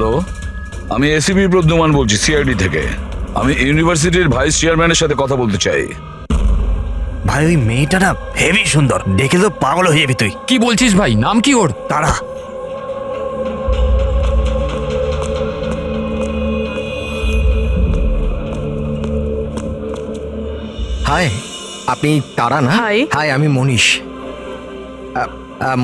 Hello, আমি ACP Pradyuman বলছি, CID থেকে। আমি ইউনিভার্সিটির ভাইস চেয়ারম্যানের সাথে কথা বলতে চাই। ভাই ওই মেয়েটা না হেভি সুন্দর, দেখে তো পাগল হয়ে যাবি তুই। কি বলছিস ভাই? নাম কি ওর? তারা হাই, আপনি তারা না? হাই। হাই, আমি মনীষ।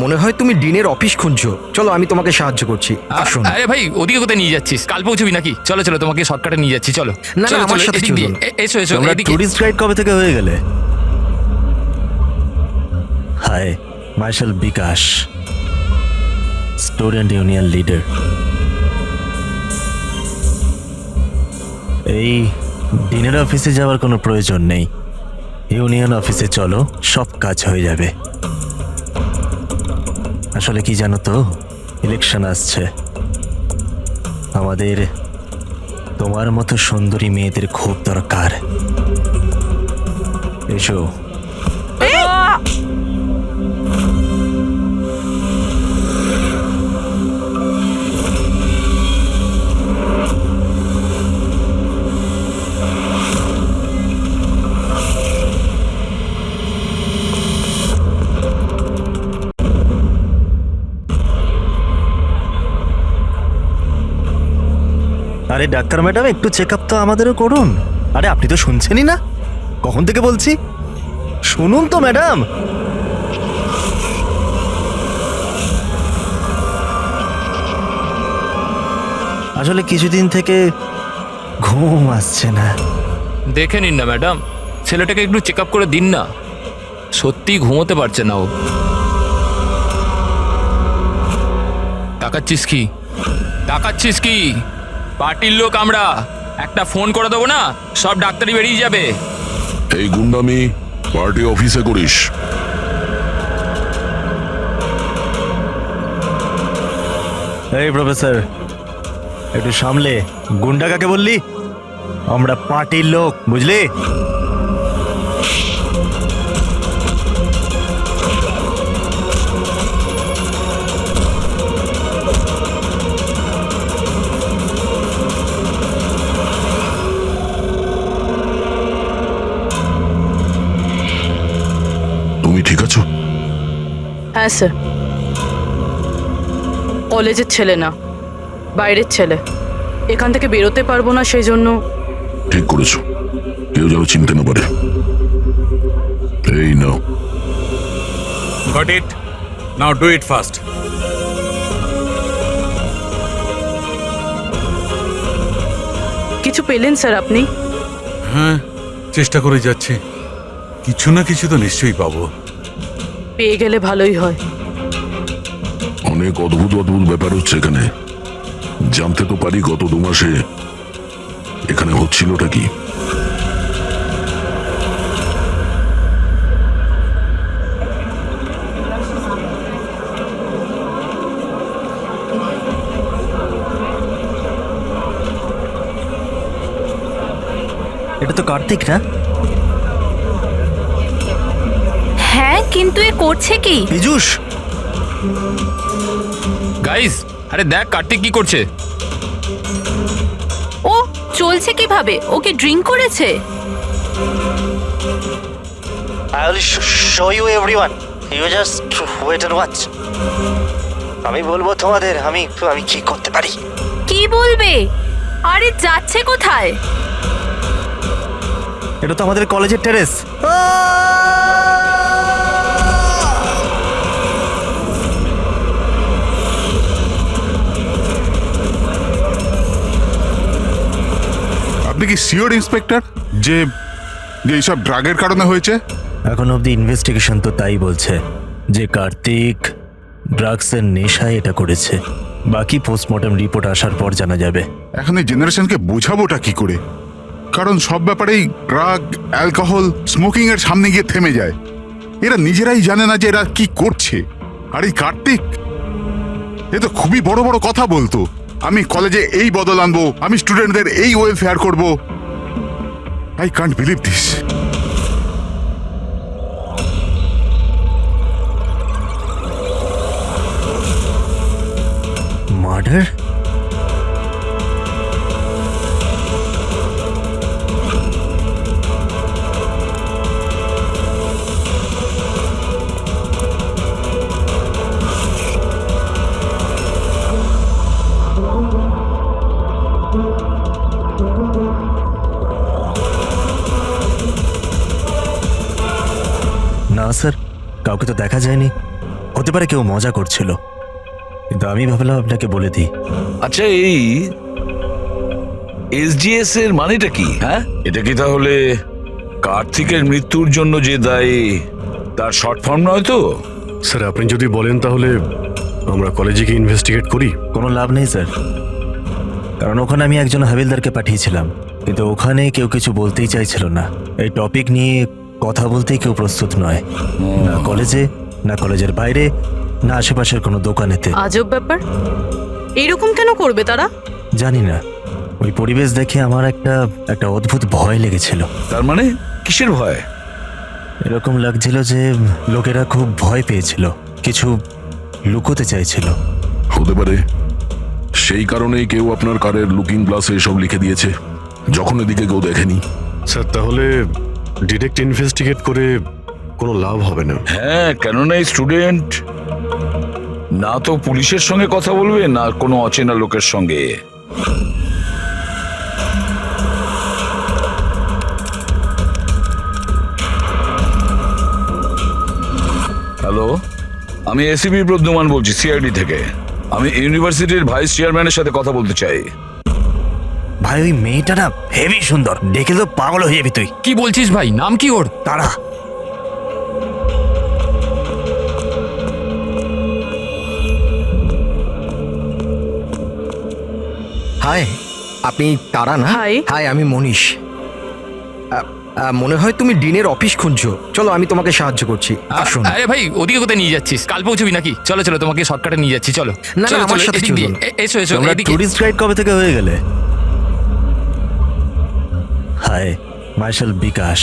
মনে হয় তুমি ডিনের অফিস খুঁজছো। চলো, আমি তোমাকে সাহায্য করছি, আসুন। আরে ভাই, ওদিকে কোথায় নিয়ে যাচ্ছিস? কাল পৌঁছবি নাকি? চলো চলো, তোমাকে শর্টকাটে নিয়ে যাচ্ছি, চলো। না, চলো, আমার চলো, সাথে এদিক দিয়ে। চলুন। এসো এসো, তোমরা এদিকে। টুরিস্ট গাইড কবে থেকে হয়ে গেলে? হাই, মাইসেল বিকাশ, স্টুডেন্ট ইউনিয়ন লিডার। এই ডিনের অফিসে যাওয়ার কোনো প্রয়োজন নেই, ইউনিয়ন অফিসে চলো, সব কাজ হয়ে যাবে। আসলে কি জানো তো, ইলেকশন আসছে, আমাদের তোমার মতো সুন্দরী মেয়েদের খুব দরকার। এসো। আরে ডাক্তার ম্যাডাম, একটু চেক আপ তো আমাদেরও করুন। আরে আপনি তো শুনছেনই না, কখন থেকে বলছি, শুনুন তো ম্যাডাম। আসলে কিছুদিন থেকে ঘুম আসছে না। দেখে নিন না ম্যাডাম, ছেলেটাকে একটু চেক আপ করে দিন না। সত্যি ঘুমোতে পারছে না ও। তাকাচ্ছিস কি? তাকাচ্ছিস কি? পার্টির লোক আমরা, একটা ফোন করে দেবো না, সব ডাক্তারি বেরিয়ে যাবে। এই গুন্ডামি পার্টি অফিসে করিস? এই প্রফেসর, একটু সামলে। গুন্ডা কাকে বললি? আমরা পার্টির লোক, বুঝলি? তুমি ঠিক আছো? হ্যাঁ স্যার, কলেজের ছেলে না, বাইরের ছেলে। এখান থেকে বেরোতে পারবো না, সেই জন্য। ঠিক করেছো, কেউ যেন চিনতে না পারে। এই নাও। Got it. Now do it fast. কিছু পেলেন স্যার আপনি? হ্যাঁ, চেষ্টা করে যাচ্ছি, কিছু না কিছু তো নিশ্চয়ই পাবো। পেয়ে গেলে ভালোই হয়। অনেক অদ্ভুত অদ্ভুত ব্যাপার হচ্ছে এখানে। জানতে তো পারি গত 2 মাসে এখানে হচ্ছিলটা কি। এটা তো কার্তিক না? হ্যাঁ, কিন্তু এ করছে কি? পীযূষ, গাইস, আরে দেখ কার্তিক কি করছে। ও চলছে কিভাবে? ওকে ড্রিঙ্ক করেছে? I will show you everyone. You just wait and watch. আমি বলবো তোমাদের আমি কি করতে পারি। কি বলবে? আরে যাচ্ছে কোথায়? এটা তো আমাদের কলেজের টেরেস। আপনি কি সিওর ইন্সপেক্টর যে এইসব ড্রাগের কারণে হয়েছে? এখন অবধি ইনভেস্টিগেশন তো তাই বলছে যে কার্তিক ড্রাগসের নেশায় এটা করেছে। বাকি পোস্টমর্টম রিপোর্ট আসার পর জানা যাবে। এখন এই জেনারেশনকে বোঝাবোটা কি করে? কারণ সব ব্যাপারেই ড্রাগ, অ্যালকোহল, স্মোকিং এর সামনে গিয়ে থেমে যায়। এরা নিজেরাই জানে না যে এরা কি করছে। আর এই কার্তিক, এ তো খুবই বড় বড় কথা বলতো। আমি কলেজে এই বদল আনবো, আমি স্টুডেন্টদের এই ওয়েলফেয়ার করব। I can't believe this. Murder? না স্যার, কাউকে তো দেখা যায়নি। হতে পারে কেউ মজা করছিল, কিন্তু আমি ভাবলাম আপনাকে বলে দিই। আচ্ছা, এই এসজিএস এর মানেটা কি? হ্যাঁ, এটা কি তাহলে কার্তিকের মৃত্যুর জন্য যে দায়ী তার শর্ট ফর্ম নয় তো? স্যার আপনি যদি বলেন তাহলে আমরা কলেজে গিয়ে ইনভেস্টিগেট করি। কোনো লাভ নেই স্যার, কারণ ওখানে আমি একজন হাবিলদারকে পাঠিয়েছিলাম, কিন্তু ওখানে কেউ কিছু বলতেই চাইছিল না। এই টপিক নিয়ে কথা বলতেই কেউ প্রস্তুত নয়, না কলেজে, না কলেজের বাইরে, না আশেপাশের কোনো দোকানেতে। আজব ব্যাপার, এইরকম কেন করবে তারা? জানি না, ওই পরিবেশ দেখে আমার একটা অদ্ভুত ভয় লেগেছিল। তার মানে কিসের ভয়? এরকম লাগছিল যে লোকেরা খুব ভয় পেয়েছিল, কিছু লুকোতে চাইছিল। হতে পারে সেই কারণেই কেউ আপনার কারের লুকিং গ্লাসে এসব লিখে দিয়েছে, যখন এদিকে কেউ দেখেনি। স্যার তাহলে ডিরেক্ট ইনভেস্টিগেট করে কোনো লাভ হবে না। হ্যাঁ, কেননা এই স্টুডেন্ট না তো পুলিশের সঙ্গে কথা বলবে, না কোনো অচেনা লোকের সঙ্গে। হ্যালো, আমি এসিবি প্রদ্যুমান বলছি, সিআইডি থেকে। আমি ইউনিভার্সিটির ভাইস চেয়ারম্যানের সাথে কথা বলতে চাই। ভাই ওই মেয়েটা না হেভি সুন্দর, দেখে তো পাগল হয়ে যাবি তুই। কি বলছিস ভাই? নাম কি ওর? তারা হাই, আপনি তারা না? Hi. হাই, আমি মনীষ। মনে হয় তুমি ডিনের অফিস খুঁজছো। চলো আমি তোমাকে সাহায্য করছি, আসুন। আরে ভাই, ওদিকে কোথায় নিয়ে যাচ্ছিস? কাল পৌঁছবি নাকি? চলো চলো, তোমাকে শর্টকাটে নিয়ে যাচ্ছি, চলো। না, চলো, আমার চলো, সাথে এদিক দিয়ে। চলুন। এসো এসো, তোমরা এদিকে। টুরিস্ট গাইড কবে থেকে হয়ে গেলে? হাই, মাইশাল বিকাশ,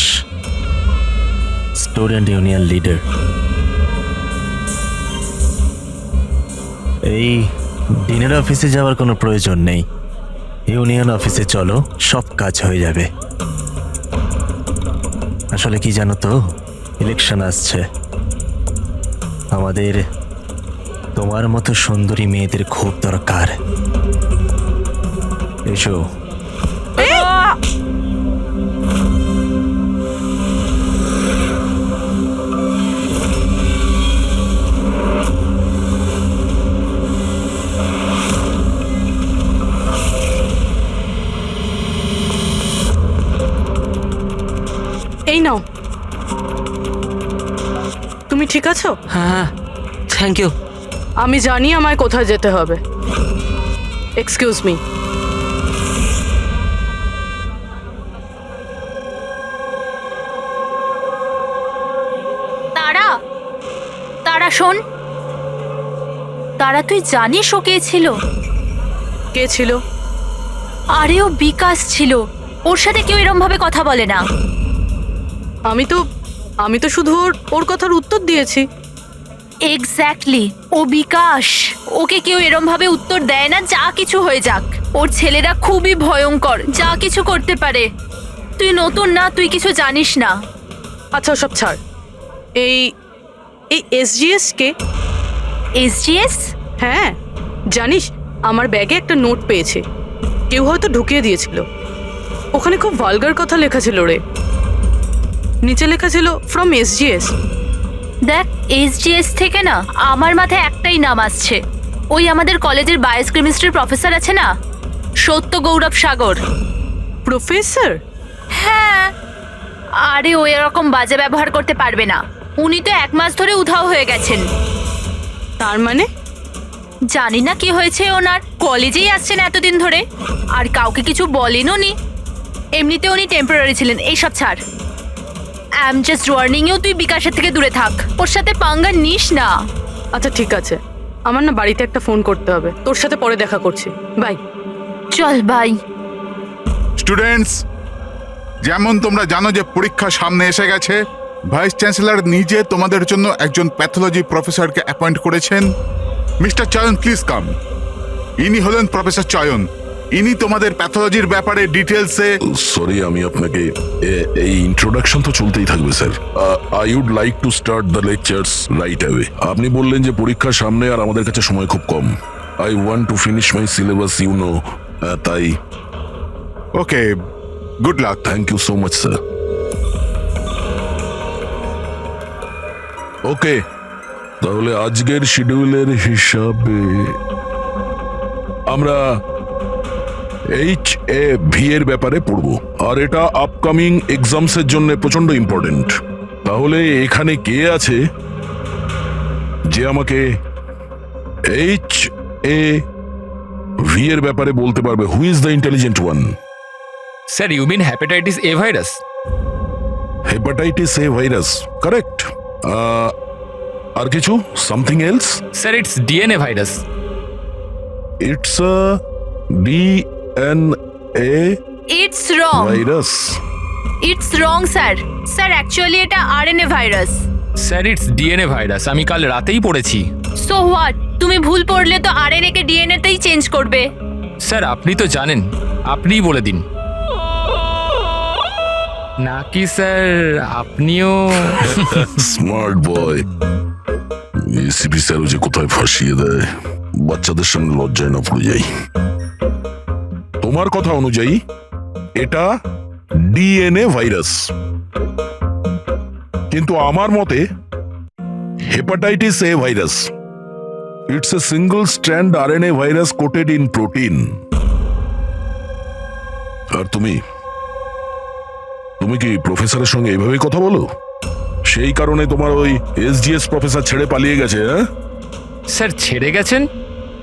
স্টুডেন্ট ইউনিয়ন লিডার। এই ডিনের অফিসে যাওয়ার কোনো প্রয়োজন নেই, ইউনিয়ন অফিসে চলো, সব কাজ হয়ে যাবে। আসলে কি জানো তো, ইলেকশন আসছে, আমাদের তোমার মতো সুন্দরী মেয়েদের খুব দরকার। এসো। এই নাও। তুমি ঠিক আছো? হ্যাঁ, থ্যাংক ইউ। আমি জানি আমায় কোথায় যেতে হবে। Excuse me. তারা, তারা শোন। তারা, তুই জানিস ও কে ছিল? কে ছিল? আরে ও বিকাশ ছিল। ওর সাথে কেউ এরম ভাবে কথা বলে না। আমি তো শুধু ওর কথার উত্তর দিয়েছি। এক্স্যাক্টলি, ও বিকাশ। ওকে কেউ এরম ভাবে উত্তর দেয় না, যা কিছু হয়ে যাক। ওর ছেলেরা খুবই ভয়ঙ্কর, যা কিছু করতে পারে। তুই নতুন না, তুই কিছু জানিস না। আচ্ছা সব ছাড়। এই এসজিএস কে? এসজিএস? হ্যাঁ, জানিস আমার ব্যাগে একটা নোট পেয়েছে, কেউ হয়তো ঢুকিয়ে দিয়েছিল। ওখানে খুব ভালগার কথা লেখা ছিল রে। নিচে লেখা ছিল ফ্রম এসজিএস। দেখ, এসজিএস থেকে না আমার মাথায় একটাই নাম আসছে। ওই আমাদের কলেজের বায়োকেমিস্ট্রির প্রফেসর আছে না, সত্য গৌরব সাগর। প্রফেসর? হ্যাঁ, আরে ও এরকম বাজে ব্যবহার করতে পারবে না। উনি তো 1 মাস ধরে উধাও হয়ে গেছেন। তার মানে? জানি না কি হয়েছে ওনার, কলেজেই আসছেন এতদিন ধরে, আর কাউকে কিছু বলেনও নি। এমনিতে উনি টেম্পোরারি ছিলেন। এইসব ছাড়, I am just warning you, তুই বিকাশের থেকে দূরে থাক, ওর সাথে পাঙ্গা নিস না। আচ্ছা ঠিক আছে, আমার না বাড়িতে একটা ফোন করতে হবে। তোর সাথে পরে দেখা করছি, বাই। চল বাই। স্টুডেন্টস, যেমন তোমরা জানো যে পরীক্ষা সামনে এসে গেছে, ভাইস চ্যান্সেলর নিজে তোমাদের জন্য একজন প্যাথোলজি প্রফেসরকে অ্যাপয়েন্ট করেছেন। মিস্টার চয়ন, প্লিজ কাম। ইনি হলেন প্রফেসর চয়ন। ইনি তোমাদের প্যাথোলজির ব্যাপারে ডিটেলসে। সরি, আমি আপনাকে এই ইন্ট্রোডাকশন তো চলতেই থাকবে sir. I would like to start the lectures right away. আপনি বললেন যে পরীক্ষার সামনে আর আমাদের কাছে সময় খুব কম। I want to finish my syllabus, you know, তাই। Okay, good luck. Thank you so much sir. Okay, তাহলে আজকের শিডিউলের হিসাবে আমরা HAV এর ব্যাপারে পড়ব, আর এটা আপকামিং এক্সামসের জন্য প্রচন্ড ইম্পর্টেন্ট। তাহলে এখানে কে আছে যে আমাকে HAV এর ব্যাপারে বলতে পারবে? Who is the intelligent one? Sir you mean hepatitis A virus? Hepatitis A virus, correct. আর কিছু? Something else? Sir it's DNA virus. It's a DNA it's wrong. Virus. It's wrong sir. Sir actually এটা RNA virus. Sir it's DNA virus, আমি কাল রাতেই পড়েছি। So what, তুমি ভুল পড়লে তো আরএনএ কে ডিএনএ তেই চেঞ্জ করবে। স্যার আপনি তো জানেন, আপনিই বলে দিন। নাকি স্যার আপনিও? Smart boy. এসিপি স্যারও যে কোথায় ফাঁসিয়ে দেয়, বাচ্চাদের সঙ্গে লজ্জায় না পড়ে যাই। তোমার কথা অনুযায়ী এটা ডিএনএ ভাইরাস, কিন্তু আমার মতে hepatitis A virus. It's a single strand RNA virus coated in protein. আর তুমি কি প্রফেসরের সঙ্গে এইভাবেই কথা বলো? সেই কারণে তোমার ওই SGS প্রফেসর ছেড়ে পালিয়ে গেছে? হ্যাঁ স্যার ছেড়ে গেছেন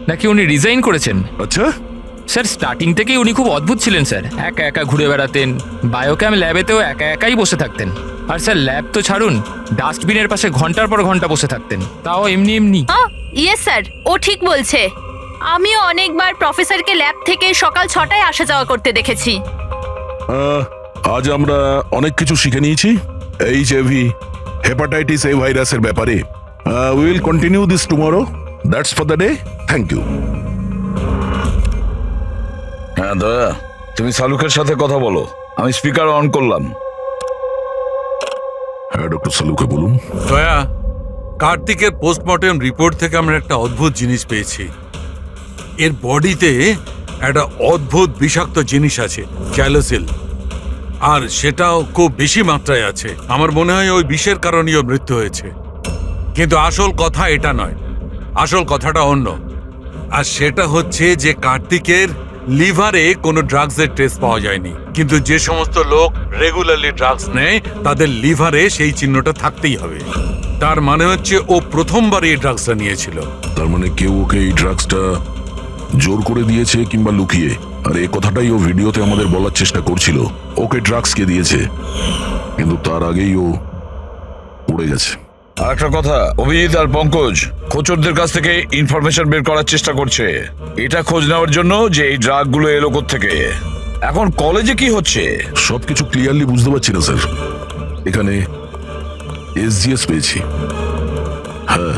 নাকি উনি রিজাইন করেছেন? আচ্ছা, স্যার স্টার্টিং থেকেই উনি খুব অদ্ভুত ছিলেন স্যার। একা একা ঘুরে বেড়াতেন, বায়োক্যাম ল্যাবেতেও একা একাই বসে থাকতেন। আর স্যার ল্যাব তো ছাড়ুন, ডাস্টবিনের পাশে ঘন্টার পর ঘন্টা বসে থাকতেন, তাও এমনি এমনি। ইয়েস স্যার, ও ঠিক বলছে। আমিও অনেকবার প্রফেসরকে ল্যাব থেকে সকাল 6টায় আসা যাওয়া করতে দেখেছি। আজ আমরা অনেক কিছু শিখে নিয়েছি HAV হেপাটাইটিস এ ভাইরাসের ব্যাপারে। We will continue this tomorrow. That's for the day. Thank you. হ্যাঁ দয়া, তুমি সালুকের সাথে কথা বলো, আমি স্পিকার অন করলাম। হ্যাঁ ডক্টর সালুকে বলুন। দয়া, কার্তিকের পোস্টমর্টেম রিপোর্ট থেকে আমরা একটা অদ্ভুত জিনিস পেয়েছি। এর বডিতে একটা অদ্ভুত বিষাক্ত জিনিস আছে, ক্যালোসিল, আর সেটাও খুব বেশি মাত্রায় আছে। আমার মনে হয় ওই বিষের কারণেই ওর মৃত্যু হয়েছে। কিন্তু আসল কথা এটা নয়, আসল কথাটা অন্য। আর সেটা হচ্ছে যে কার্তিকের লিভারে কোনো ড্রাগসের টেস্ট পাওয়া যায়নি, কিন্তু যে সমস্ত লোক রেগুলারলি ড্রাগস নেয় তাদের লিভারে সেই চিহ্নটা থাকতেই হবে। তার মানে হচ্ছে ও প্রথমবার এই ড্রাগসটা নিয়েছিল। তার মানে কেউ ওকে এই ড্রাগসটা জোর করে দিয়েছে কিংবা লুকিয়ে। আর এই কথাটাই ও ভিডিওতে আমাদের বলার চেষ্টা করছিল, ওকে ড্রাগস কে দিয়েছে, কিন্তু তার আগেই ও পড়ে গেছে। আর একটা কথা, অভিজিৎ আর পঙ্কজ খোঁচরদের কাছ থেকে ইনফরমেশন বের করার চেষ্টা করছে, এটা খোঁজ নেওয়ার জন্য যে এই ড্রাগগুলো এলো থেকে। এখন কলেজে কি হচ্ছে সবকিছু ক্লিয়ারলি বুঝতে পারছি না স্যার। এখানে SGS পেয়েছি। হ্যাঁ,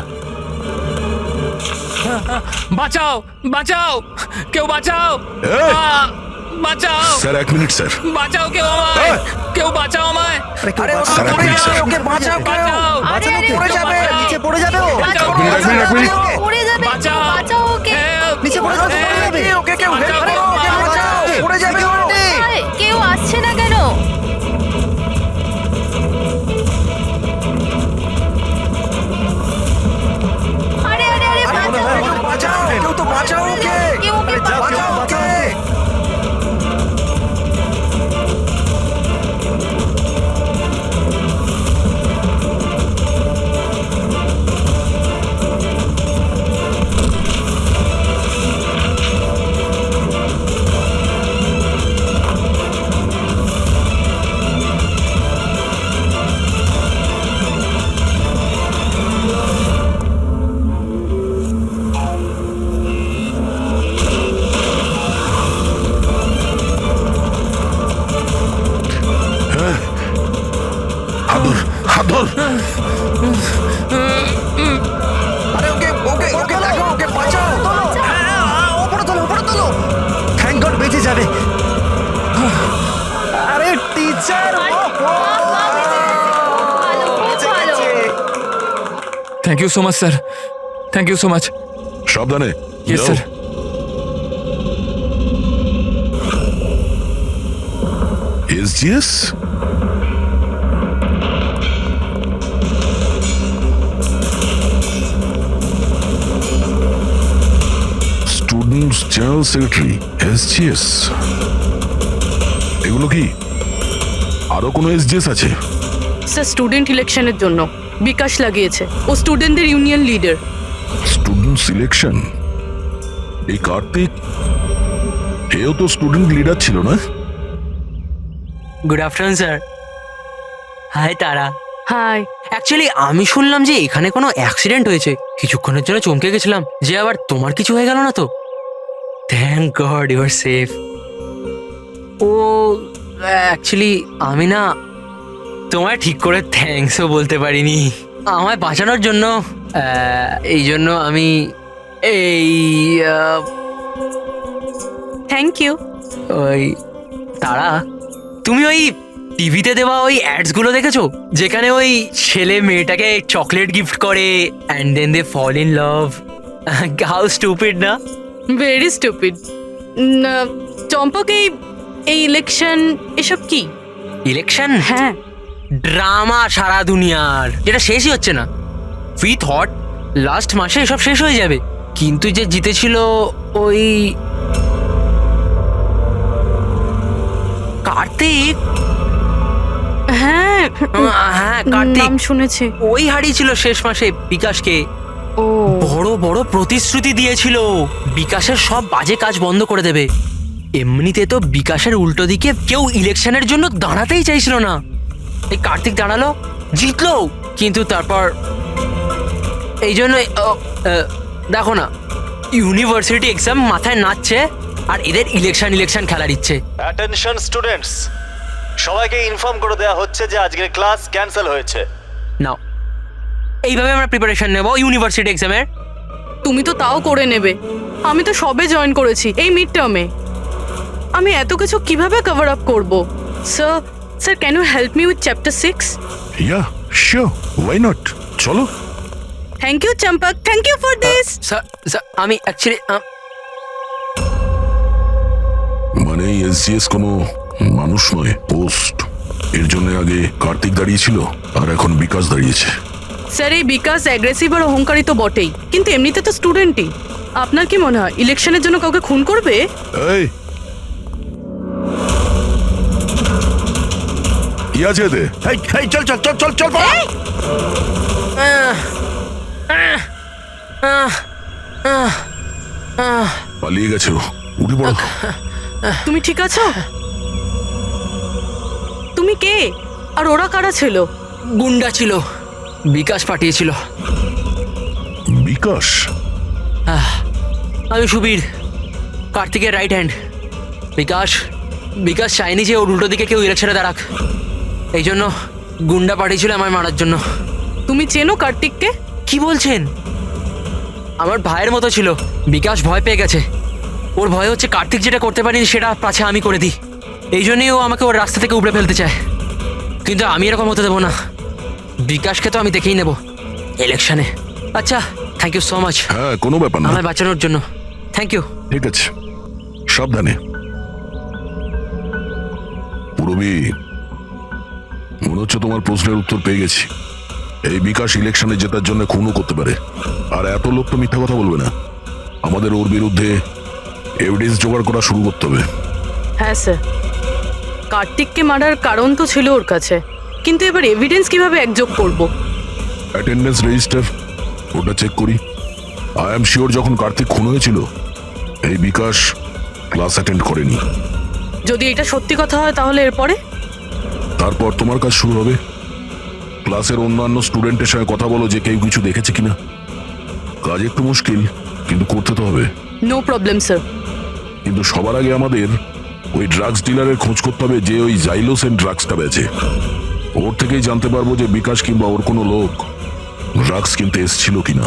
বাঁচাও বাঁচাও, কেউ বাঁচাও, বাঁচাও স্যার এক মিনিট স্যার। বাঁচাও, কেউ আমায়, কেউ বাঁচাও আমায়। স্যার এক মিনিট স্যার। বাঁচাও, আরে আরে পড়ে যাবে, নিচে পড়ে যাবে ও। বাঁচাও, এক মিনিট, এক মিনিট। পড়ে যাবে, বাঁচাও, বাঁচাও ওকে। help, নিচে পড়ে যাবে, পড়ে যাবে। ওকে কেউ হেল্প করো, ওকে বাঁচাও। পড়ে যাবে ও। আরে, কেউ আসছে না কেন? আরে আরে আরে, বাঁচাও, বাঁচাও, কেউ তো বাঁচাও ওকে। কেউ ওকে বাঁচাও ওকে। হাত ধর। আরে ওকে ওকে ওকে দেখো, ওকে বাঁচাও। উপরে তোলো, উপরে তোলো। থ্যাংক গড বেঁচে যাবে। আরে টিচার, ভালো, খুব ভালো। Thank you so much sir, thank you so much. সাবধানে। ইয়েস যাও। Sir. SGS? General secretary SGS, এগুলো কি আরো কোনো এসজিএস আছে? স্যার স্টুডেন্ট ইলেকশনের জন্য বিকাশ লাগিয়েছে। ও স্টুডেন্টদের ইউনিয়ন লিডার। Student selection? এই কার্তিক, এও তো স্টুডেন্ট লিডার ছিল না? Good afternoon sir. হাই তারা। হাই। অ্যাকচুয়ালি আমি শুনলাম যে এখানে কোনো অ্যাক্সিডেন্ট হয়েছে, কিছুক্ষণের জন্য চমকে গেছিলাম যে আবার তোমার কিছু হয়ে গেল না তো। Thank god you are safe. ও অ্যাকচুয়ালি আমি না তোমায় ঠিক করে থ্যাঙ্কসও বলতে পারিনি আমায় বাঁচানোর জন্য। এই জন্য আমি এই থ্যাংক ইউ। ওই তারা, তুমি ওই টিভিতে দেওয়া ওই অ্যাডসগুলো দেখেছো যেখানে ওই ছেলে মেয়েটাকে চকলেট গিফট করে and then they fall in love? How stupid না? Very stupid. চম্পক, এই ইলেকশন এসব কি? ইলেকশন? হ্যাঁ। ড্রামা সারা দুনিয়ার, যেটা শেষই হচ্ছে না। উই থট লাস্ট মাসে এসব শেষ হয়ে যাবে, কিন্তু যে জিতেছিল ওই কার্তিক। হ্যাঁ হ্যাঁ কার্তিক, নাম শুনেছি। ওই হারিয়েছিল শেষ মাসে বিকাশকে। ও বড় বড় প্রতিশ্রুতি দিয়েছিল বিকাশের সব বাজে কাজ বন্ধ করে দেবে। এমনিতে তো বিকাশের উল্টো দিকে কেউ ইলেকশনের জন্য দাঁড়াতেই চাইছিল না। এই কার্তিক দাঁড়ালো, জিতলো, কিন্তু তারপর এই জন্য দেখো না, ইউনিভার্সিটি এক্সাম মাথায় নাচছে আর এদের ইলেকশন খেলার ইচ্ছে। অ্যাটেনশন স্টুডেন্টস, সবাইকে ইনফর্ম করে দেওয়া হচ্ছে যে আজকের ক্লাস ক্যান্সেল হয়েছে। নাও, এইভাবে আমরা প্রিপারেশন নেব ইউনিভার্সিটি এক্সামের। তুমি তো তাও করে নেবে। আমি তো সবে জয়েন করেছি এই মিড টার্মে। আমি এত কিছু কিভাবে কভার আপ করব? Sir can you help me with chapter 6? Yeah sure, why not, চলো। Thank you Champak, thank you for this. Sir আমি অ্যাকচুয়ালি মানে এসজিএস কোনো মানুষ নয়, পোস্ট। এর জন্য আগে কার্তিক দাঁড়িয়েছিল আর এখন বিকাশ দাঁড়িয়েছে। স্যার এই বিকাশ অ্যাগ্রেসিভ আর অহংকারী তো বটেই, কিন্তু এমনিতে তো স্টুডেন্টই। আপনার কি মনে হয় ইলেকশনের জন্য কাউকে খুন করবে? এই কি আছে এতে? চল চল চল চল চল পালা। পালিয়ে গেছে ও, উঠে পড়ো। তুমি ঠিক আছো? তুমি কে আর ওরা কারা ছিল? গুন্ডা ছিল, বিকাশ পাঠিয়েছিল। বিকাশ? আমি সুবীর, কার্তিকের রাইট হ্যান্ড। বিকাশ চায়নি যে ওর উল্টো দিকে কেউ ইলেকশনে দাঁড়াক, এই জন্য গুন্ডা পাঠিয়েছিল আমায় মারার জন্য। তুমি চেনো কার্তিককে? কি বলছেন? আমার ভাইয়ের মতো ছিল। বিকাশ ভয় পেয়ে গেছে, ওর ভয় হচ্ছে কার্তিক যেটা করতে পারিনি সেটা পাছে আমি করে দিই। এই জন্যই ও আমাকে ওর রাস্তা থেকে উপড়ে ফেলতে চায়, কিন্তু আমি এরকম হতে দেবো না। বিকাশকে তো আমি দেখেই নেব ইলেকশনে। আচ্ছা, থ্যাংক ইউ সো মাচ। হ্যাঁ, কোনো ব্যাপার না। আমায় বাঁচানোর জন্য থ্যাংক ইউ। ঠিক আছে, সাবধানে। পুরবি, মনে হচ্ছে তোমার প্রশ্নের উত্তর পেয়ে গেছি। এই বিকাশ ইলেকশনে জেতার জন্য খুনও করতে পারে, আর এত লোক তো মিথ্যা কথা বলবে না। আমাদের ওর বিরুদ্ধে এভিডেন্স জোগাড় করা শুরু করতে হবে। হ্যাঁ স্যার, কার্তিককে মারার কারণ তো ছিল ওর কাছে, কিন্তু এবার এভিডেন্স কিভাবে একযোগ করব? অ্যাটেন্ডেন্স রেজিস্টার, ওটা চেক করি। আই এম শিওর যখন কার্তিক খুন হয়েছিল এই বিকাশ ক্লাস অ্যাটেন্ড করেনি। যদি এটা সত্যি কথা হয় তাহলে এরপরে? তারপর তোমার কাজ শুরু হবে। ক্লাসের অন্যান্য স্টুডেন্টের সঙ্গে কথা বলো যে কেউ কিছু দেখেছে কিনা। কাজ একটু মুশকিল, কিন্তু করতে তো হবে। No problem sir. কিন্তু সবার আগে আমাদের ওই ড্রাগস ডিলারের খোঁজ করতে হবে যে ওই জাইলোসেন ড্রাগসটা বেচে। ওর থেকেই জানতে পারবো যে বিকাশ কিংবা ওর কোনো লোক ড্রাগস কিনতে এসেছিল কিনা।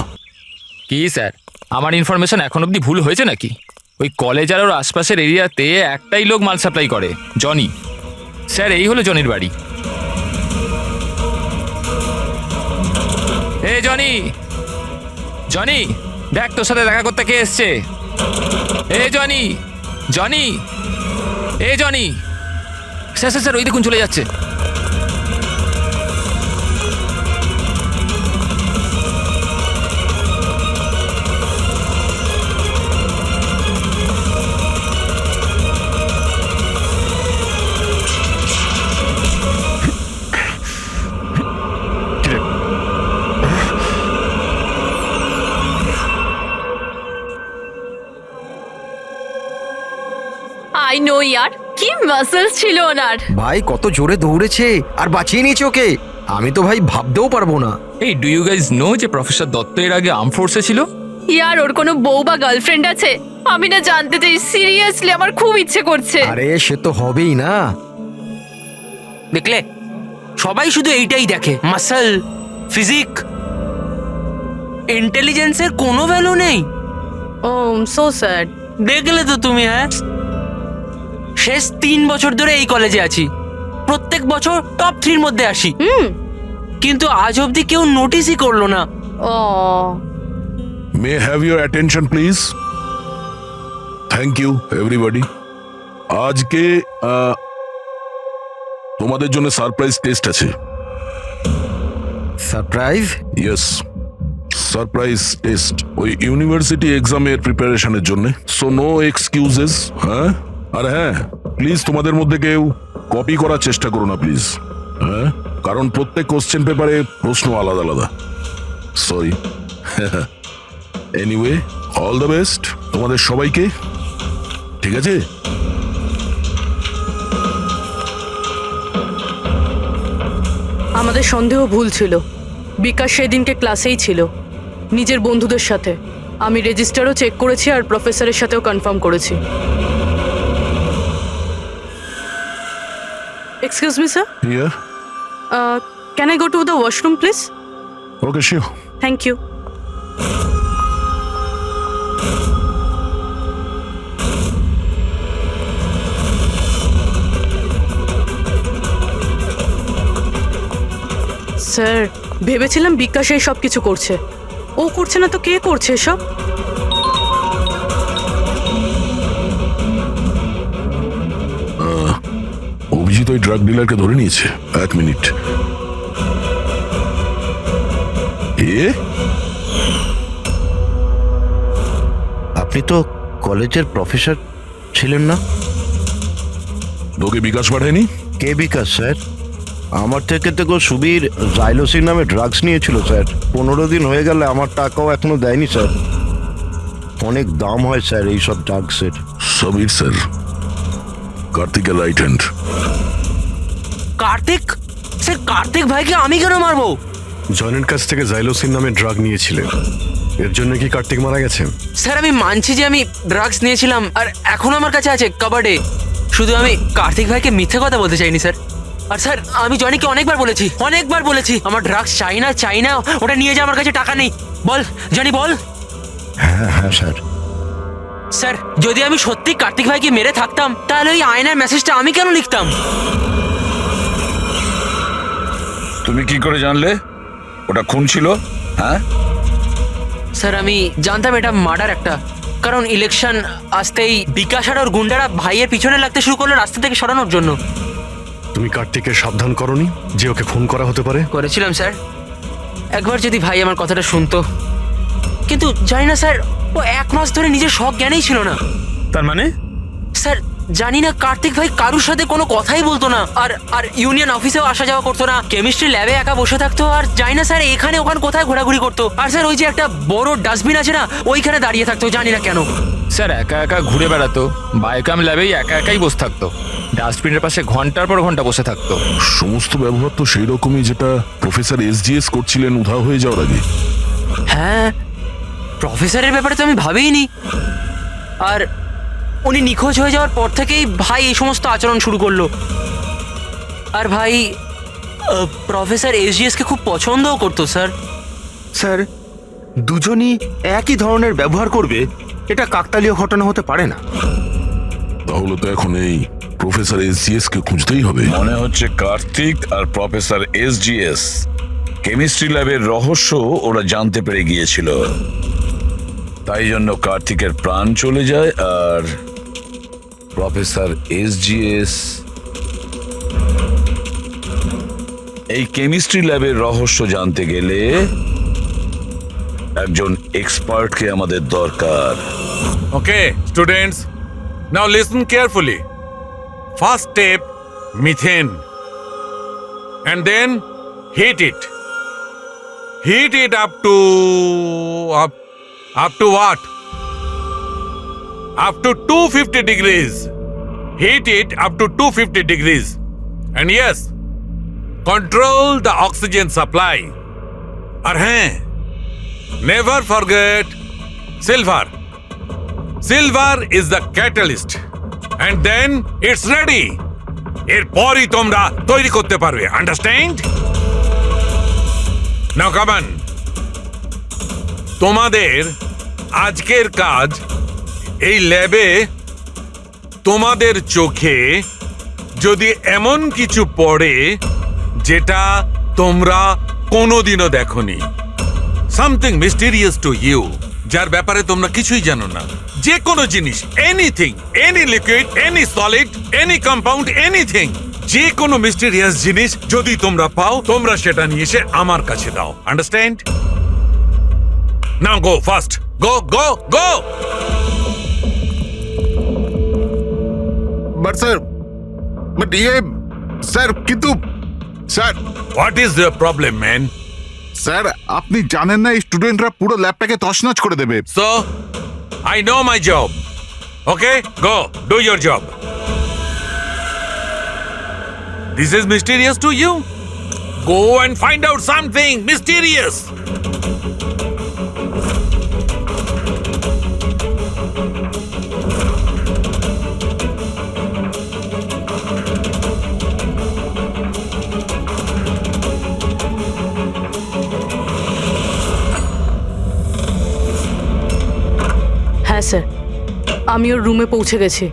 কি স্যার, আমার ইনফরমেশন এখন অবধি ভুল হয়েছে নাকি? ওই কলেজ আর ওর আশপাশের এরিয়াতে একটাই লোক মাল সাপ্লাই করে, জনি। স্যার এই হলো জনির বাড়ি। এ জনি, জনি দেখ তোর সাথে দেখা করতে কে এসছে। এ জনি, জনি, এ জনি। স্যার স্যার স্যার ওই দেখুন চলে যাচ্ছে। আই নো ইয়ার, কি মাসেলস ছিল ওনার। ভাই কত জোরে দৌড়েছে আর বাঁচিয়ে নিয়েছে ওকে, আমি তো ভাই ভাবতেও পারবো না। এই ডু ইউ গাইজ নো যে প্রফেসর দত্ত এর আগে আর্ম ফোর্সে ছিল? ইয়ার ওর কোনো বউ বা গার্লফ্রেন্ড আছে? আমি না জানতে চাই, সিরিয়াসলি আমার খুব ইচ্ছে করছে। আরে সে তো হবেই না। দেখলে, সবাই শুধু এইটাই দেখে, মাসল, ফিজিক, ইন্টেলিজেন্সের কোনো ভ্যালু নেই। ও সো স্যাড। দেখলে তো তুমি, হ্যাঁ, শেষ 3 বছর ধরে এই কলেজে আছি, প্রত্যেক বছর টপ 3 মধ্যে আসি, কিন্তু আজ অবধি কেউ নোটিসই করলো না। ও may have your attention please. Thank you everybody. আজকে তোমাদের জন্য সারপ্রাইজ টেস্ট আছে। সারপ্রাইজ? ইয়েস, সারপ্রাইজ টেস্ট, ওই ইউনিভার্সিটি এক্সামের প্রিপারেশনের জন্য। So no excuses. হ্যাঁ, আর হ্যাঁ, প্লিজ তোমাদের মধ্যে কেউ কপি করার চেষ্টা করো না প্লিজ। হ্যাঁ, কারণ প্রত্যেক কোশ্চেন পেপারে প্রশ্ন আলাদা আলাদা। Sorry. Anyway, all the best তোমাদের সবাইকে, ঠিক আছে? আমাদের সন্দেহ ভুল ছিল। বিকাশ সেদিনকে ক্লাসেই ছিল নিজের বন্ধুদের সাথে। আমি রেজিস্টারও চেক করেছি আর প্রফেসরের সাথেও কনফার্ম করেছি। Excuse me sir, here. Can I go to the washroom please? Okay, sure. Thank you. Sir, ভেবেছিলাম বিকাশ এই সব কিছু করছে। ও করছে না তো কে করছে এসব? অভিজিৎ ওই ড্রাগ ডিলারকে ধরে নিয়েছে। 1 মিনিট। আপনি তো কলেজের প্রফেসর ছিলেন না? তোকে বিকাশ পাঠায়নি? কে বিকাশ স্যার? আমার থেকে তো সুবীর জাইলোসিন নামে ড্রাগস নিয়েছিল স্যার। 15 দিন হয়ে গেলে আমার টাকাও এখনো দেয়নি স্যার। অনেক দাম হয় স্যার এইসব ড্রাগসের। সমীর স্যার, কার্তিকের right hand. Kartik sir, Kartik ভাইকে আমি কেন মারবো? জনের কাছ থেকে জাইলোসিন নামে ড্রাগ নিয়েছিলেন, এর জন্য কি কার্তিক মারা গেছেন? স্যার আমি মানছি যে আমি ড্রাগস নিয়েছিলাম আর এখন আমার কাছে আছে কাবার্ডে, শুধু আমি কার্তিক ভাইকে মিথ্যে কথা বলতে চাইনি স্যার। আর স্যার আমি জনিকে অনেকবার বলেছি আমার ড্রাগস চাই না, ওটা নিয়ে যা, আমার কাছে টাকা নেই। বল জনি, বল। হ্যাঁ হ্যাঁ স্যার। স্যার যদি আমি সত্যি কার্তিক ভাইকে মেরে থাকতাম তাহলে ওই আয়নার মেসেজটা আমি কেন লিখতাম? তুমি কি করে জানলে ওটা খুন ছিল? হ্যাঁ স্যার আমি জানতাম এটা মার্ডার একটা, কারণ ইলেকশন আসতেই বিকাশ আর ওর গুন্ডারা ভাইয়ের পিছনে লাগতে শুরু করলো রাস্তা থেকে সরানোর জন্য। তুমি কার্তিককে সাবধান করনি যে ওকে খুন করা হতে পারে? করেছিলাম স্যার, একবার যদি ভাই আমার কথাটা শুনতো, কিন্তু জানি না স্যার, ও 1 মাস ধরে নিজের শখ জ্ঞানেই ছিল না। তার মানে? স্যার জানি না, কার্তিক ভাই কারুর সাথে কোনো কথাই বলতো না, আর ইউনিয়ন অফিসেও আসা যাওয়া করতো না, কেমিস্ট্রি ল্যাবে একা বসে থাকতো, আর জানি না স্যার এখানে ওখানে কোথায় ঘোরাঘুরি করতো, আর স্যার ওই যে একটা বড় ডাস্টবিন আছে না, ওইখানে দাঁড়িয়ে থাকতো, জানি না কেন। স্যার একা একা ঘুরে বেড়াতো, বায়োকাম ল্যাবেই একা একাই বসে থাকতো, ডাস্টবিনের পাশে ঘন্টার পর ঘন্টা বসে থাকতো। সমস্ত ব্যবহার তো সেই রকমই যেটা প্রফেসর SGS করছিলেন উধাও হয়ে যাওয়ার আগে। হ্যাঁ, প্রফেসরের ব্যাপারে তো আমি ভাবিনি। আর উনি নিখোঁজ হয়ে যাওয়ার পর থেকেই ভাই এই সমস্ত আচরণ শুরু করলো। আর ভাই প্রফেসর SGS-কে খুব পছন্দও করতো স্যার। স্যার, দুজনই একই ধরনের ব্যবহার করবে এটা কাকতালীয় ঘটনা হতে পারে না। তাহলে তো এখন এই প্রফেসর SGS কে খুঁজতেই হবে। মনে হচ্ছে কার্তিক আর প্রফেসর SGS কেমিস্ট্রি ল্যাবের রহস্য ওরা জানতে পেরে গিয়েছিল, তাই জন্য কার্তিকের প্রাণ চলে যায় আর প্রফেসর SGS এই কেমিস্ট্রি ল্যাবের রহস্য জানতে গেলে একজন এক্সপার্টকে আমাদের দরকার। Okay, students, now listen carefully. First step, methane. And then heat it. Heat it up to what? Up to 250 degrees. heat it up to 250 degrees. And yes, control the oxygen supply. আর হ্যাঁ, never forget silver. Silver is the catalyst. And then it's ready. এরপরই তোমরা তৈরি করতে পারবে, understand? Now come on. তোমাদের আজকের কাজ এই ল্যাবে তোমাদের চোখে যদি এমন কিছু পড়ে যেটা তোমরা কোনোদিনও দেখোনি, সামথিং মিস্টিরিয়াস টু ইউ, যার ব্যাপারে তোমরা কিছুই জানো না, যে কোনো জিনিস, anything, any liquid, any solid, any compound, anything, যে কোনো মিস্টিরিয়াস জিনিস যদি তোমরা পাও, তোমরা সেটা নিয়ে এসে আমার কাছে দাও, understand? Now go fast, go go go. But sir, but sir, কিন্তু sir, what is the problem man? Sir আপনি জানেন না এই স্টুডেন্টরা পুরো ল্যাবটাকে তছনছ করে দেবে। So, I know my job. Okay, go, do your job. This is mysterious to you? Go and find out something mysterious. হ্যাঁ স্যার, আমি ওর রুমে পৌঁছে গেছি।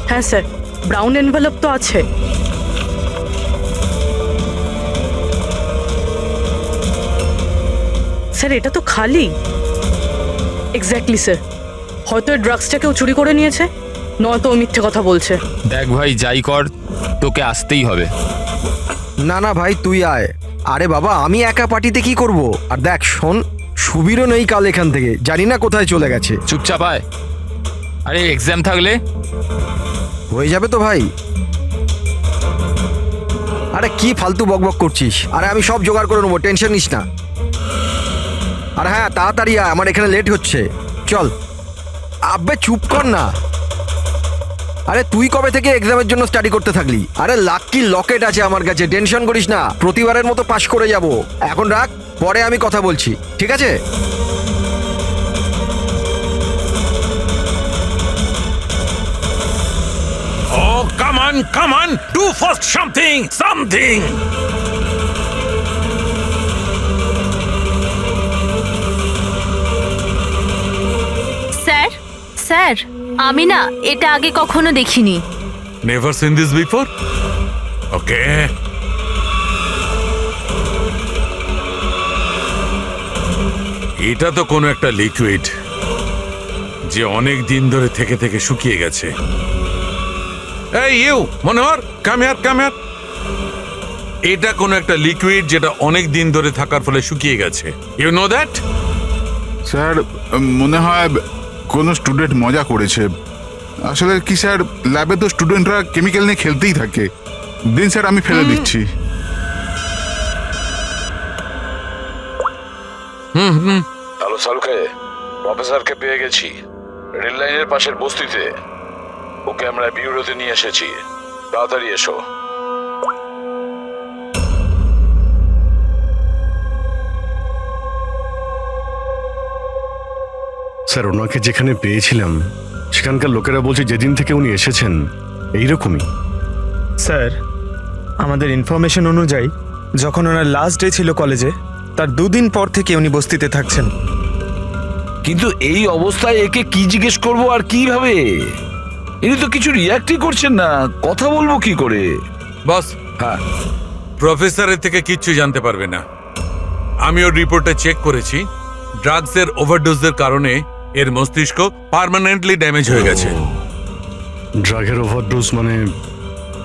হ্যাঁ স্যার, ব্রাউন এনভেলপ তো আছে। স্যার এটা তো খালি। এক্স্যাক্টলি স্যার, হয়তো এই ড্রাগসটা কেউ চুরি করে নিয়েছে, নয়তো ও মিথ্যে কথা বলছে। দেখ ভাই, যাই কর তোকে আসতেই হবে। না না ভাই, তুই আয়। আরে বাবা, আমি একা পার্টিতে কি করব? আর দেখ শোন, সুবীরও নেই কাল এখান থেকে, জানি না কোথায় চলে গেছে। চুপচাপ আয়। আরে এক্সাম থাকলে হয়ে যাবে তো ভাই। আরে কি ফালতু বকবক করছিস? আরে আমি সব জোগাড় করে নেবো, টেনশন নিস না। আর হ্যাঁ, তাড়াতাড়ি আয়, আমার এখানে লেট হচ্ছে। চল। আব্বে চুপ কর না। আরে তুই কবে থেকে এক্সামের জন্য স্টাডি করতে থাকলি? আরে লাকি লকেট আছে আমার কাছে, টেনশন করিস না, প্রতিবারের মতো পাশ করে যাব। এখন রাখ, পরে আমি কথা বলছি, ঠিক আছে? Oh, come on, do first something. Sir, sir, আমি না এটা আগে কখনো দেখিনি। Never seen this before? Okay. এটা তো কোনো একটা লিকুইড যে অনেক দিন ধরে থেকে থেকে শুকিয়ে গেছে। এই ইউ মনোহর, কাম হিয়ার। এটা কোনো একটা লিকুইড যেটা অনেক দিন ধরে থাকার ফলে শুকিয়ে গেছে। You know that? স্যার মনে হয় কোনো স্টুডেন্ট মজা করেছে। আসলে কি স্যার, ল্যাবে তো স্টুডেন্টরা কেমিক্যাল নিয়ে খেলতেই থাকে। দিন স্যার, আমি ফেলে দিচ্ছি। হ্যালো সালুকে, প্রফেসরকে পেয়ে গেছি রেল লাইনের পাশের বস্তিতে। ওকে আমরা বিউরোতে নিয়ে এসেছি, তাড়াতাড়ি এসো। স্যার, ওনাকে যেখানে পেয়েছিলাম সেখানকার লোকেরা বলছে যেদিন থেকে উনি এসেছেন এইরকমই। স্যার, আমাদের ইনফরমেশন অনুযায়ী যখন ওনার লাস্ট ডে ছিল কলেজে, তার 2 দিন পর থেকে উনি বস্তিতে থাকছেন। কিন্তু এই অবস্থায় একে কি জিজ্ঞেস করবো আর কিভাবে? ইনি তো কিছু রিয়াক্টই করছেন না, কথা বলবো কি করে? বস, হ্যাঁ, প্রফেসরের থেকে কিচ্ছু জানতে পারবে না। আমি ওর রিপোর্টটা চেক করেছি। ড্রাগসের ওভারডোজের কারণে এর মস্তিষ্ক পার্মানেন্টলি ড্যামেজ হয়ে গেছে। ড্রাগের ওভারডোজ মানে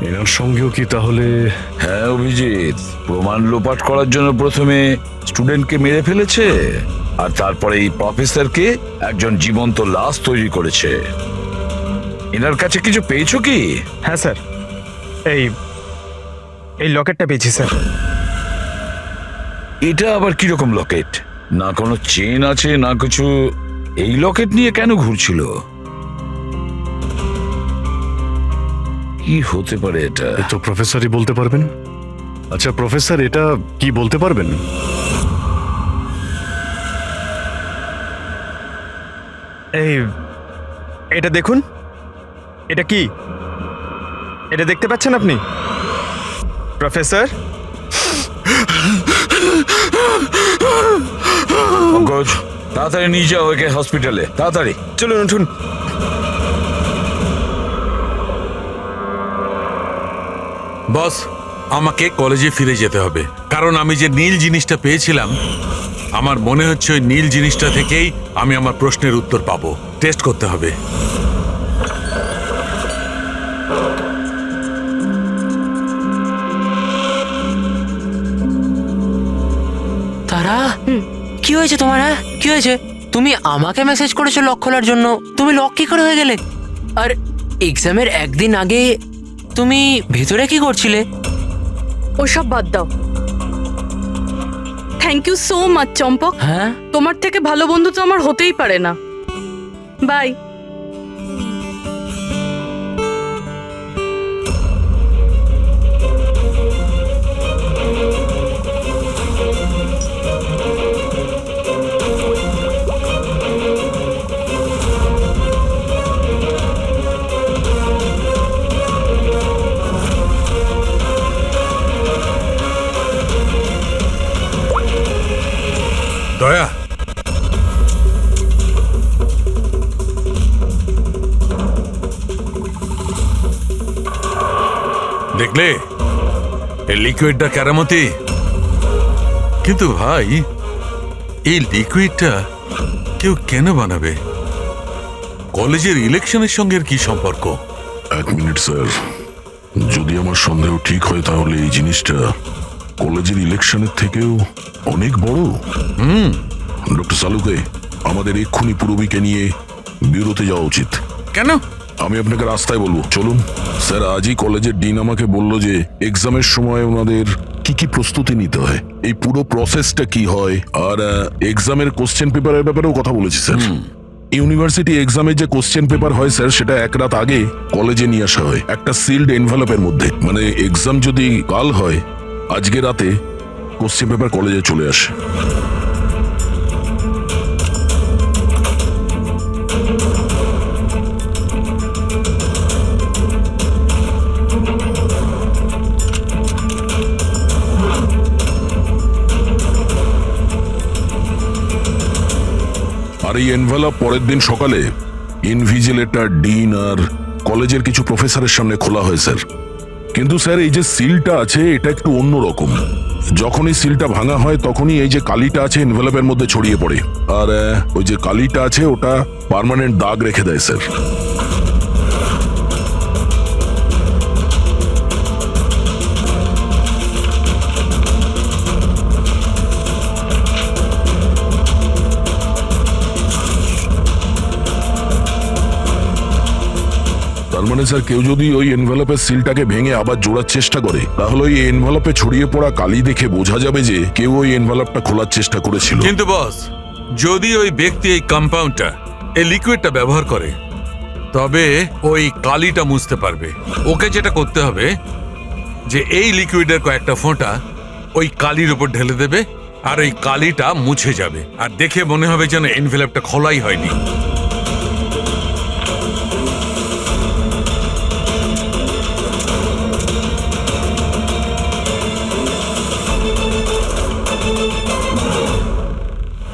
এনার সঙ্গেও কি তাহলে? হ্যাঁ অভিজিৎ, প্রমাণ লোপাট করার জন্য প্রথমে স্টুডেন্টকে মেরে ফেলেছে, আর তারপরে এই প্রফেসরকে একজন জীবন্ত লাশ তৈরি করেছে। এনার কাছে কিছু পেয়েছো কি? হ্যাঁ স্যার, এই লকেটটা পেয়েছি স্যার। এটা আবার কিরকম লকেট? না কোনো চেন আছে না কিছু। এই লকেট নিয়ে কেন ঘুরছিল? কি হতে পারে এটা? তো প্রফেসরই বলতে পারবেন। আচ্ছা প্রফেসর, এটা কি বলতে পারবেন? এই এটা দেখুন, এটা কি? এটা দেখতে পাচ্ছেন আপনি প্রফেসর? পঙ্কজ, তাড়াতাড়ি নিয়ে যাও ওকে হসপিটালে, তাড়াতাড়ি। চলুন উঠুন। বস, আমাকে কলেজে ফিরে যেতে হবে, কারণ আমি যে নীল জিনিসটা পেয়েছিলাম, আমার মনে হচ্ছে ওই নীল জিনিসটা থেকেই আমি আমার প্রশ্নের উত্তর পাবো। টেস্ট করতে হবে। তারা কি হয়েছে তোমার? হ্যাঁ কি হয়েছে? তুমি আমাকে মেসেজ করেছো লক খোলার জন্য, তুমি লক কি করে হয়ে গেলে? আর এক্সামের একদিন আগে তুমি ভেতরে কি করছিলে? ওসব বাদ দাও। থ্যাংক ইউ সো মাচ চম্পক। হ্যাঁ তোমার থেকে ভালো বন্ধু তো আমার হতেই পারে না। বাই। দয়া, দেখলে এই লিকুইডটা কেরামতি? কিন্তু ভাই, এই লিকুইডটা কেউ কেন বানাবে? কলেজের ইলেকশনের সঙ্গে এর কি সম্পর্ক? এক মিনিট স্যার, যদি আমার সন্দেহ ঠিক হয় তাহলে এই জিনিসটা কলেজের ইলেকশনের থেকেও অনেক বড়। ডক্টর সালুকে, আমাদের এক্ষুনি পূরবীকে নিয়ে বিউরোতে যাওয়া উচিত। কেন? আমি আপনাকে রাস্তায় বলবো, চলুন। স্যার, আজই কলেজের ডিন আমাকে বলল যে এক্সামের সময় ওনাদের কি কি প্রস্তুতি নিতে হয়, এই পুরো প্রসেসটা কি হয়, আর এক্সামের কোশ্চেন পেপারের ব্যাপারেও কথা বলেছি স্যার। ইউনিভার্সিটি এক্সামের যে কোশ্চেন পেপার হয় স্যার, সেটা এক রাত আগে কলেজে নিয়ে আসা হয় একটা সিলড এনভেলপের মধ্যে। মানে এক্সাম যদি কাল হয়, আজকে রাতে কোশ্চেন পেপার কলেজে চলে আসে। আর এই এনভেলপ পরের দিন সকালে ইনভিজিলেটর, ডিন আর কলেজের কিছু প্রফেসরের সামনে খোলা হয় স্যার। কিন্তু স্যার, এই যে সিলটা আছে এটা একটু অন্যরকম। যখনই সিলটা ভাঙা হয় তখনই এই যে কালিটা আছে এনভেলপের মধ্যে ছড়িয়ে পড়ে, আর ওই যে কালিটা আছে ওটা পার্মানেন্ট দাগ রেখে দেয় স্যার। তার মানে স্যার, কেউ যদি ওই এনভেলপের সিলটাকে ভেঙে আবার জোড়ার চেষ্টা করে, তাহলে ওই এনভেলপে ছড়িয়ে পড়া কালি দেখে বোঝা যাবে যে কেউ ওই এনভেলপটা খোলার চেষ্টা করেছিল। কিন্তু বস, যদি ওই ব্যক্তি এই কম্পাউন্ডটা, এই লিকুইডটা ব্যবহার করে, তবে ওই কালিটা মুছতে পারবে। ওকে যেটা করতে হবে যে এই লিকুইডের কয়েকটা ফোঁটা ওই কালির উপর ঢেলে দেবে, আর ওই কালিটা মুছে যাবে, আর দেখে মনে হবে যেন এনভেলপটা খোলাই হয়নি।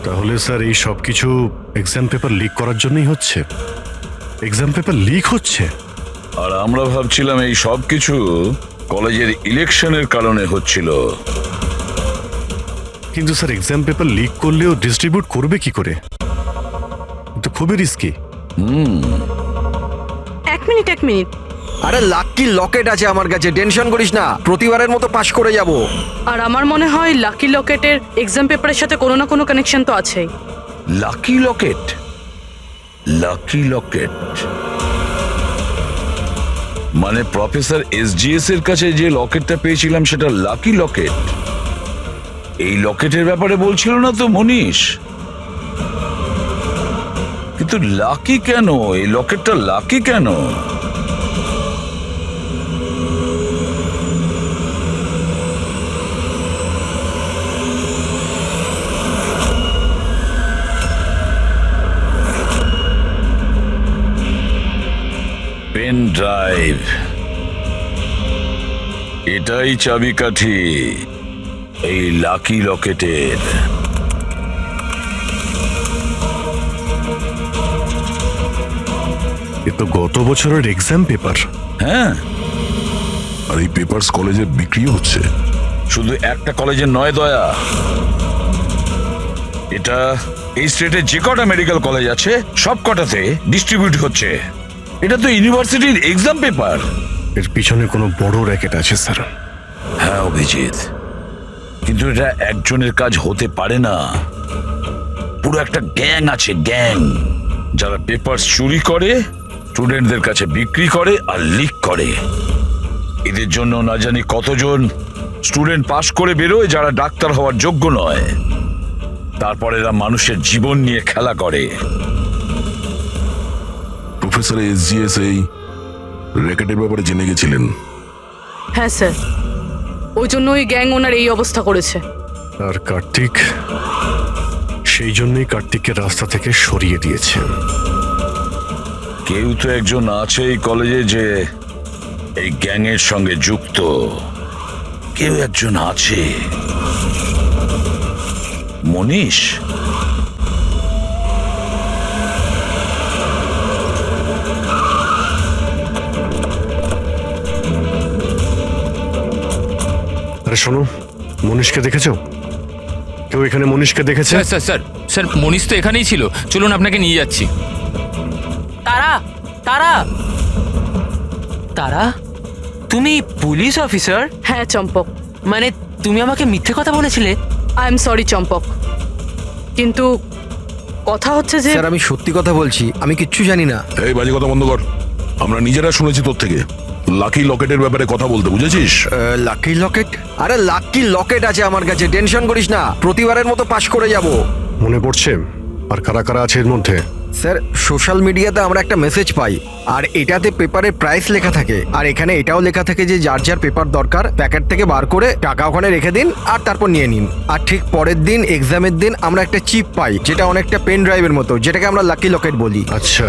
তাহলে স্যার এই সব কিছু এক্সাম পেপার লিক করার জন্যই হচ্ছে? এক্সাম পেপার লিক হচ্ছে? আর আমরা ভাবছিলাম এই সব কিছু কলেজের ইলেকশনের কারণে হচ্ছিল। কিন্তু স্যার, এক্সাম পেপার লিক করলেও ডিস্ট্রিবিউট করবে কি করে? তো খুবই রিস্কি। এক মিনিট। আরে লাকি লকেট আছে আমার কাছে, টেনশন করিস না, প্রতিবারের মতো পাশ করে যাব। আর আমার মনে হয় লাকি লকেটের এক্সাম পেপারের সাথে কোনো না কোনো কানেকশন তো আছেই। লাকি লকেট? লাকি লকেট মানে প্রফেসর এসজিএস এর কাছে যে লকেটটা পেয়েছিলাম সেটা লাকি লকেট? এই লকেটের ব্যাপারে বলছিল না তো মনীষ? কিন্তু লাকি কেন? এই লকেটটা লাকি কেন? পেন ড্রাইভ, এটাই চাবিকাঠি এই লাকি লকেটের। এ তো গত বছরের এক্সাম পেপার। হ্যাঁ, আর এই পেপারস কলেজে বিক্রি হচ্ছে। শুধু একটা কলেজের নয় দয়া, এটা এই স্টেটে যে কটা মেডিকেল কলেজ আছে সব কটাতে ডিস্ট্রিবিউট হচ্ছে। এটা তো ইউনিভার্সিটির এক্সাম পেপার। এর পিছনে কোনো বড় র্যাকেট আছে স্যার। হ্যাঁ অভিজিৎ, কিন্তু এটা একজনের কাজ হতে পারে না। পুরো একটা গ্যাং আছে, গ্যাং, যারা পেপার চুরি করে, স্টুডেন্টদের কাছে বিক্রি করে আর লিক করে। এদের জন্য না জানি কতজন স্টুডেন্ট পাশ করে বেরোয় যারা ডাক্তার হওয়ার যোগ্য নয়। তারপর এরা মানুষের জীবন নিয়ে খেলা করে। প্রফেসর এসজিএস এই র্যাকেটের ব্যাপারে জেনে গেছিলেন? হ্যাঁ স্যার, ওই জন্য ওই গ্যাং ওনার এই অবস্থা করেছে। আর কার্তিক, সেই জন্যই কার্তিককে রাস্তা থেকে সরিয়ে দিয়েছে। কেউ তো একজন আছে এই কলেজে যে এই গ্যাংয়ের সঙ্গে যুক্ত। কেউ একজন আছে। মনীষ? আরে শোনো, মনীষকে দেখেছো? কেউ এখানে মনীষকে দেখেছে? স্যার স্যার স্যার স্যার, মনীষ তো এখানেই ছিল। চলুন আপনাকে নিয়ে যাচ্ছি। তারা তারা তারা তুমি পুলিশ অফিসার? হ্যাঁ চম্পক, মানে তুমি আমাকে মিথ্যে কথা বলেছিলে? আই এম সরি চম্পক, কিন্তু কথা হচ্ছে যে স্যার আমি সত্যি কথা বলছি, আমি কিচ্ছু জানি না। এই বাজে কথা বন্ধ কর। আমরা নিজেরা শুনেছি তোর থেকে লাকি লকেটের ব্যাপারে কথা বলতে, বুঝেছিস? লাকি লকেট? আরে লাকি লকেট আছে আমার কাছে, টেনশন করিস না, প্রতিবারের মতো পাশ করে যাব। মনে পড়ছে? আর কারা কারা আছে এর মধ্যে? স্যার সোশ্যাল মিডিয়াতে আমরা একটা মেসেজ পাই, আর এটাতে পেপারের প্রাইস লেখা থাকে, আর এখানে এটাও লেখা থাকে যে যার যার পেপার দরকার প্যাকেট থেকে বার করে টাকা ওখানে রেখে দিন আর তারপর নিয়ে নিন। আর ঠিক পরের দিন এক্সামের দিন আমরা একটা চিপ পাই, যেটা অনেকটা পেন ড্রাইভের মতো, যেটাকে আমরা লাকি লকেট বলি। আচ্ছা,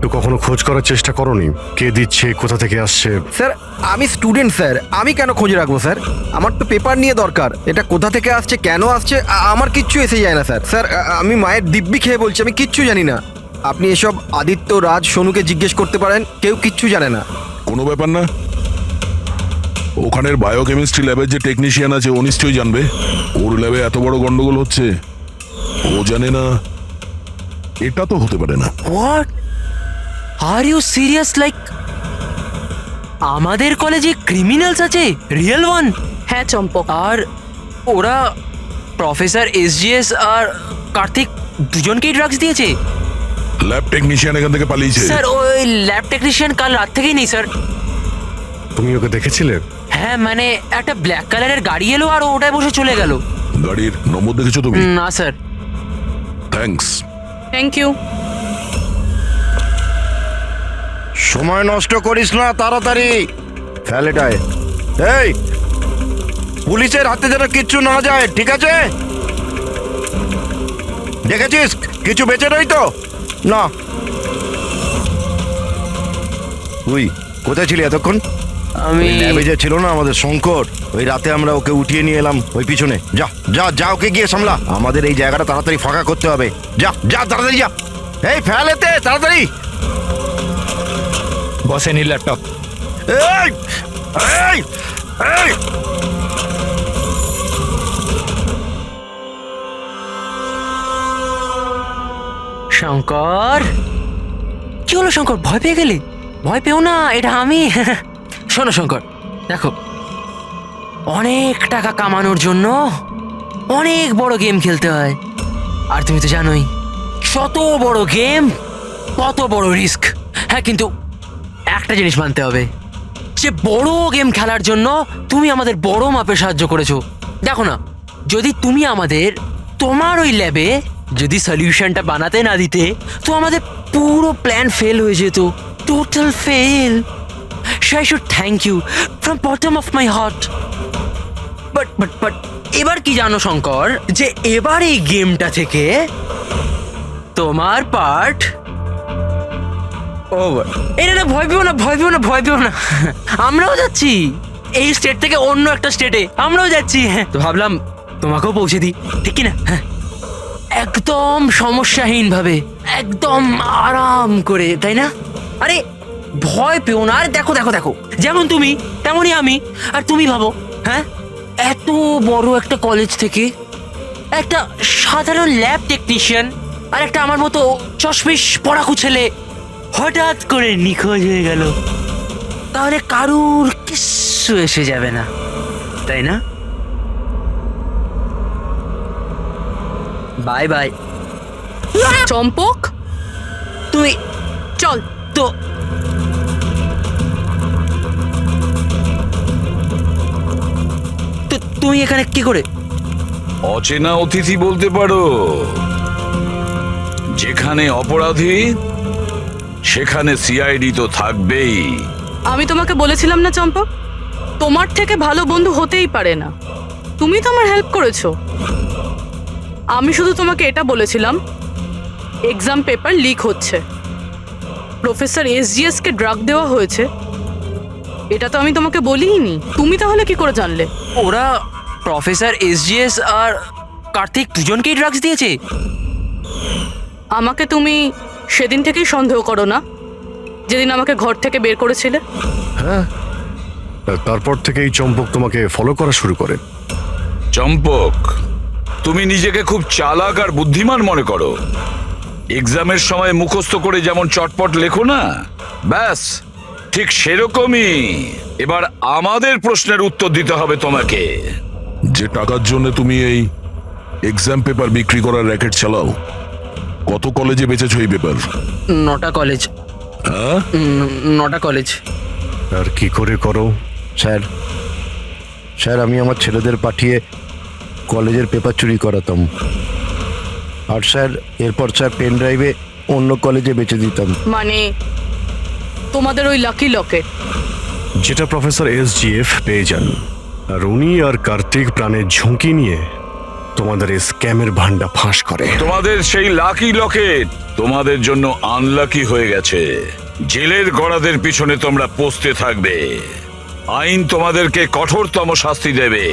তো কখনো খোঁজ করার চেষ্টা করোনি কে দিচ্ছে, কোথা থেকে আসছে? স্যার আমি স্টুডেন্ট স্যার, আমি কেন খোঁজ রাখবো স্যার? আমার তো পেপার নিয়ে দরকার। এটা কোথা থেকে আসছে, কেন আসছে, আমার কিচ্ছু এসে যায় না স্যার। স্যার আমি মায়ের দিব্যি খেয়ে বলছি, আমি কিচ্ছু জানি না। আপনি এসব আদিত্য, রাজ, সোনুকে জিজ্ঞেস করতে পারেন, কেউ কিচ্ছু জানে না। কোনো ব্যাপার না। ওখানের বায়োকেমিস্ট্রি ল্যাবের যে টেকনিশিয়ান আছে ও নিশ্চয়ই জানবে। ওর ল্যাবে এত বড় গন্ডগোল হচ্ছে, ও জানে না? এটা তো হতে পারে না। What are you serious? Like আমাদের কলেজে ক্রিমিনালস আছে, রিয়েল ওয়ান? হ্যাঁ চম্পক, আর ওরা প্রফেসর এসজিএস আর কার্তিক দুজনকেই ড্রাগস দিয়েছে? ল্যাব টেকনিশিয়ান এখান থেকে পালিয়েছে। স্যার ওই ল্যাব টেকনিশিয়ান কাল রাত থেকেই নেই স্যার। তুমি ওকে দেখেছিলে? হ্যাঁ মানে একটা ব্ল্যাক কালারের গাড়ি এলো আর ওটায় বসে চলে গেল। গাড়ির নম্বর দেখেছো তুমি? না স্যার। থ্যাঙ্কস। Thank you. সময় নষ্ট করিস না, তাড়াতাড়ি ফেল এটায়। এই পুলিশের হাতে যেন কিচ্ছু না যায়, ঠিক আছে? দেখেছিস কিছু বেঁচে নেই তো? না। তুই কোথায় ছিলি এতক্ষণ? আমি ল্যাবে যে ছিল না আমাদের শঙ্কর, ওই রাতে আমরা ওকে উঠিয়ে নিয়ে এলাম ওই পিছনে। যা যা যা, ওকে গিয়ে সামলা। আমাদের এই জায়গাটা তাড়াতাড়ি ফাঁকা করতে হবে। যা যা তাড়াতাড়ি যা। এই ফেল এতে তাড়াতাড়ি। বসেন এই ল্যাপটপ। এই এই এই শঙ্কর, কি হলো শঙ্কর, ভয় পেয়ে গেলি? ভয় পেও না, এটা আমি। শোনো শঙ্কর, দেখো, অনেক টাকা কামানোর জন্য অনেক বড় গেম খেলতে হয়। আর তুমি তো জানোই, যত বড় গেম তত বড় রিস্ক। হ্যাঁ, কিন্তু একটা জিনিস মানতে হবে, যে বড় গেম খেলার জন্য তুমি আমাদের বড় মাপে সাহায্য করেছো। দেখো না, যদি তুমি আমাদের তোমার ওই ল্যাবে যদি সলিউশনটা বানাতে না দিতে, তো আমাদের পুরো প্ল্যান ফেল হয়ে যেত, total fail. So I should thank you from bottom of my heart. But এবার কি জানো শঙ্কর, যে এবার এই গেমটা থেকে তোমার পার্ট ওভার। এই না, ভয় পেও না, ভয় পেও না, ভয় পেও না। আমরাও যাচ্ছি এই স্টেট থেকে অন্য একটা স্টেটে, আমরাও যাচ্ছি। হ্যাঁ, তো ভাবলাম তোমাকেও পৌঁছে দিই, ঠিক কি না? হ্যাঁ, একদম সমস্যাহীন ভাবে, একদম আরাম করে, তাই না? আরে ভয় পেও না। আর দেখো দেখো দেখো, যেমন তুমি তেমনই আমি। আর তুমি ভাবো, হ্যাঁ, এত বড় একটা কলেজ থেকে একটা সাধারণ ল্যাব টেকনিশিয়ান আর একটা আমার মতো চশমিশ পড়াকু ছেলে হঠাৎ করে নিখোঁজ হয়ে গেল, তাহলে কারুর কিচ্ছু এসে যাবে না, তাই না? বাই বাই চম্পক, তুমি। চল। তো তুমি এখানে কি করে? অচেনা অতিথি বলতে পারো। যেখানে অপরাধী সেখানে সিআইডি তো থাকবেই। আমি তোমাকে বলেছিলাম না চম্পক, তোমার থেকে ভালো বন্ধু হতেই পারে না। তুমি তো আমার হেল্প করেছো। আমি শুধু তোমাকে এটা বলেছিলাম, এক্সাম পেপার লিক হচ্ছে, প্রফেসর এসজিএস কে ড্রাগ দেওয়া হয়েছে, এটা তো আমি তোমাকে বলিনি। তুমি তাহলে কি করে জানলে? ওরা প্রফেসর এসজিএস আর কার্তিক দুজনকেই ড্রাগস দিয়েছে? আমাকে তুমি সেদিন থেকেই সন্দেহ করো না, যেদিন আমাকে ঘর থেকে বের করেছিলে? হ্যাঁ, তারপর থেকে এই চম্পক তোমাকে ফলো করা শুরু করে। চম্পক, তুমি নিজেকে খুব চালাক আর বুদ্ধিমান মনে করো। এক্সামের সময় মুখস্থ করে যেমন চটপট লেখো না, ব্যাস ঠিক সেরকমই এবার আমাদের প্রশ্নের উত্তর দিতে হবে তোমাকে। যে টাকার জন্য তুমি এই এক্সাম পেপার বিক্রি করার র্যাকেট চালাও, কত কলেজে বেচেছো এই পেপার? 9টা কলেজ। হ্যাঁ, 9টা কলেজ। আর কি করে করো? স্যার, স্যার আমি আমার ছেলেদের পাঠিয়ে কলেজের পেপার চুরি করাতাম, আর স্যার এরপর স্যার পেন ড্রাইভে অন্য কলেজে বেচে দিতাম। মানে তোমাদের ওই লাকি লকেট যেটা প্রফেসর এসজিএফ পেয়ে যান, আর উনি আর কার্তিক প্রাণের ঝুঁকি নিয়ে তোমাদের এই স্ক্যামের ভান্ডা ফাঁস করে। তোমাদের সেই লাকি লকেট তোমাদের জন্য আনলাকি হয়ে গেছে। জেলের গড়াদের পিছনে তোমরা পৌঁছতে থাকবে। আইন তোমাদেরকে কঠোরতম শাস্তি দেবে।